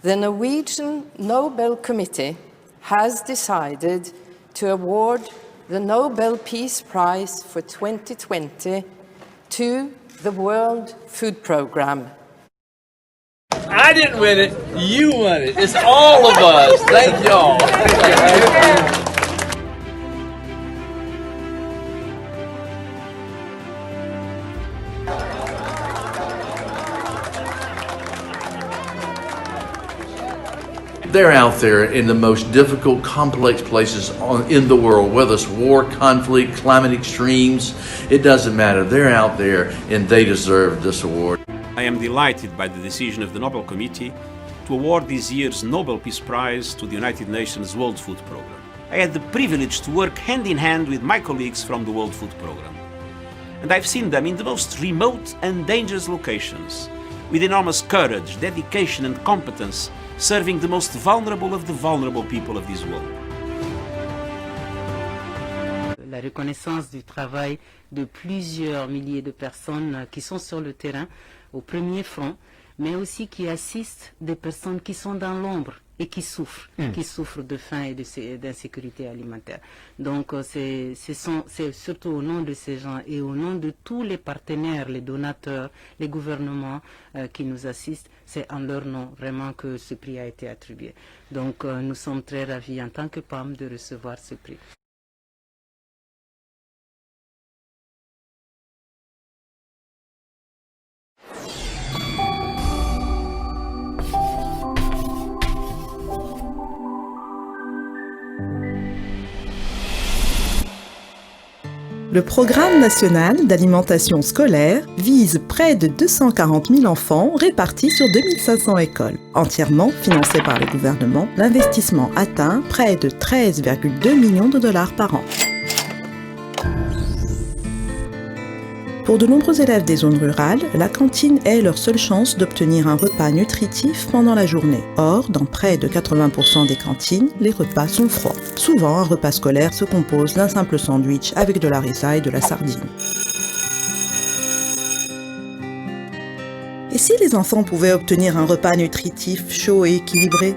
the Norwegian Nobel Committee has decided to award the Nobel Peace Prize for 2020 to the World Food Programme. I didn't win it, you won it. It's all of us. Thank y'all. They're out there in the most difficult, complex places in the world, whether it's war, conflict, climate extremes, it doesn't matter. They're out there and they deserve this award. I am delighted by the decision of the Nobel Committee to award this year's Nobel Peace Prize to the United Nations World Food Programme. I had the privilege to work hand in hand with my colleagues from the World Food Programme. And I've seen them in the most remote and dangerous locations, with enormous courage, dedication and competence, serving the most vulnerable of the vulnerable people of this world. La reconnaissance du travail de plusieurs milliers de personnes qui sont sur le terrain, au premier front, mais aussi qui assistent des personnes qui sont dans l'ombre et qui souffrent de faim et d'insécurité alimentaire. Donc c'est surtout au nom de ces gens et au nom de tous les partenaires, les donateurs, les gouvernements qui nous assistent, c'est en leur nom vraiment que ce prix a été attribué. Donc nous sommes très ravis en tant que PAM de recevoir ce prix. Le Programme national d'alimentation scolaire vise près de 240 000 enfants répartis sur 2500 écoles. Entièrement financé par le gouvernement, l'investissement atteint près de 13,2 millions de dollars par an. Pour de nombreux élèves des zones rurales, la cantine est leur seule chance d'obtenir un repas nutritif pendant la journée. Or, dans près de 80% des cantines, les repas sont froids. Souvent, un repas scolaire se compose d'un simple sandwich avec de la harissa et de la sardine. Et si les enfants pouvaient obtenir un repas nutritif chaud et équilibré?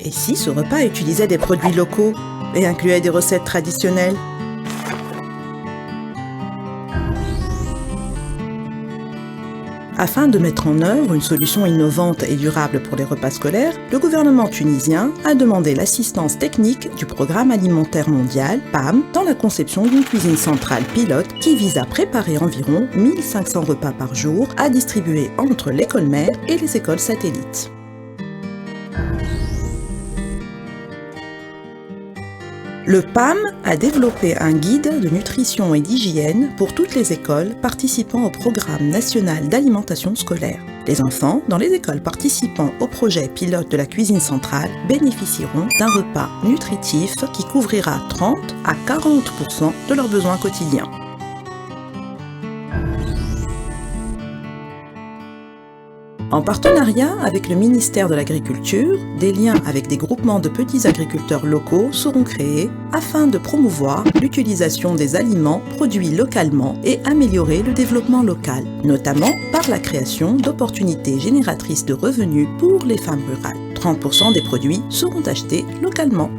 Et si ce repas utilisait des produits locaux et incluait des recettes traditionnelles? Afin de mettre en œuvre une solution innovante et durable pour les repas scolaires, le gouvernement tunisien a demandé l'assistance technique du Programme alimentaire mondial, PAM, dans la conception d'une cuisine centrale pilote qui vise à préparer environ 1500 repas par jour à distribuer entre l'école mère et les écoles satellites. Le PAM a développé un guide de nutrition et d'hygiène pour toutes les écoles participant au Programme national d'alimentation scolaire. Les enfants, dans les écoles participant au projet pilote de la cuisine centrale, bénéficieront d'un repas nutritif qui couvrira 30 à 40% de leurs besoins quotidiens. En partenariat avec le ministère de l'Agriculture, des liens avec des groupements de petits agriculteurs locaux seront créés afin de promouvoir l'utilisation des aliments produits localement et améliorer le développement local, notamment par la création d'opportunités génératrices de revenus pour les femmes rurales. 30% des produits seront achetés localement.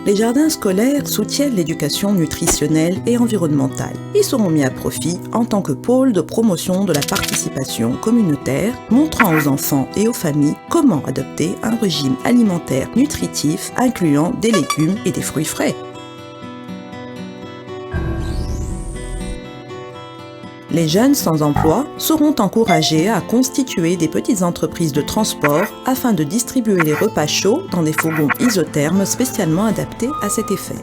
Les jardins scolaires soutiennent l'éducation nutritionnelle et environnementale. Ils seront mis à profit en tant que pôle de promotion de la participation communautaire, montrant aux enfants et aux familles comment adopter un régime alimentaire nutritif incluant des légumes et des fruits frais. Les jeunes sans emploi seront encouragés à constituer des petites entreprises de transport afin de distribuer les repas chauds dans des fourgons isothermes spécialement adaptés à cet effet.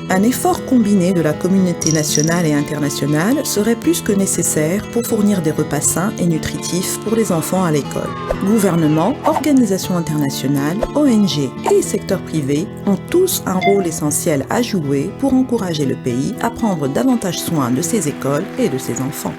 Un effort combiné de la communauté nationale et internationale serait plus que nécessaire pour fournir des repas sains et nutritifs pour les enfants à l'école. Gouvernements, organisations internationales, ONG et secteur privé ont tous un rôle essentiel à jouer pour encourager le pays à prendre davantage soin de ses écoles et de ses enfants.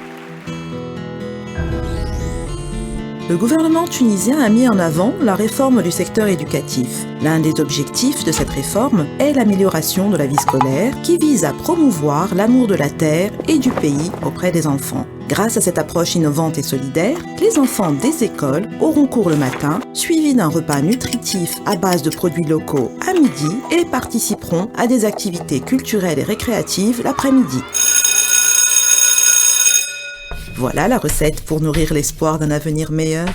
Le gouvernement tunisien a mis en avant la réforme du secteur éducatif. L'un des objectifs de cette réforme est l'amélioration de la vie scolaire qui vise à promouvoir l'amour de la terre et du pays auprès des enfants. Grâce à cette approche innovante et solidaire, les enfants des écoles auront cours le matin, suivis d'un repas nutritif à base de produits locaux à midi et participeront à des activités culturelles et récréatives l'après-midi. Voilà la recette pour nourrir l'espoir d'un avenir meilleur.